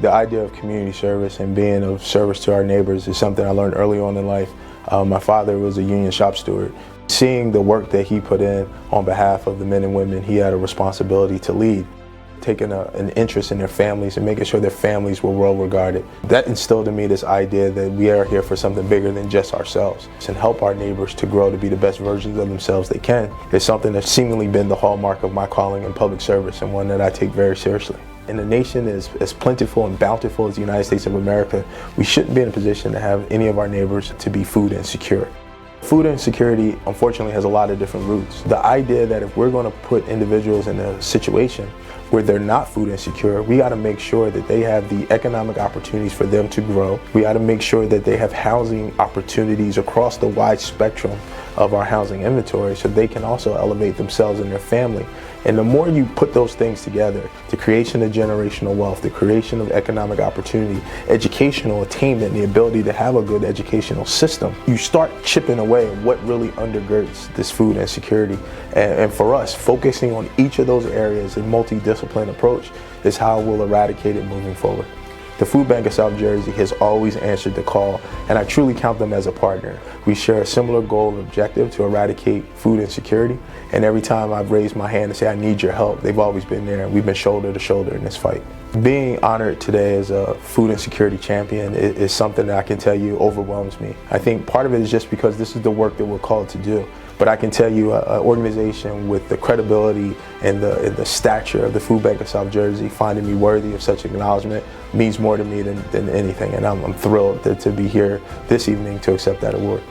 The idea of community service and being of service to our neighbors is something I learned early on in life. My father was a union shop steward. Seeing the work that he put in on behalf of the men and women he had a responsibility to lead, taking an interest in their families and making sure their families were well regarded. That instilled in me this idea that we are here for something bigger than just ourselves, and help our neighbors to grow to be the best versions of themselves they can. It's something that's seemingly been the hallmark of my calling in public service, and one that I take very seriously. In a nation as plentiful and bountiful as the United States of America, we shouldn't be in a position to have any of our neighbors to be food insecure. Food insecurity, unfortunately, has a lot of different roots. The idea that if we're going to put individuals in a situation where they're not food insecure, we got to make sure that they have the economic opportunities for them to grow. We got to make sure that they have housing opportunities across the wide spectrum of our housing inventory so they can also elevate themselves and their family. And the more you put those things together, the creation of generational wealth, the creation of economic opportunity, educational attainment, the ability to have a good educational system, you start chipping away at what really undergirds this food insecurity. And for us, focusing on each of those areas in multidisciplinary approach is how we'll eradicate it moving forward. The Food Bank of South Jersey has always answered the call, and I truly count them as a partner. We share a similar goal and objective to eradicate food insecurity, and every time I've raised my hand and say I need your help, they've always been there, and we've been shoulder to shoulder in this fight. Being honored today as a food insecurity champion is something that I can tell you overwhelms me. I think part of it is just because this is the work that we're called to do. But I can tell you an organization with the credibility and the stature of the Food Bank of South Jersey finding me worthy of such acknowledgement means more to me than anything. And I'm thrilled to be here this evening to accept that award.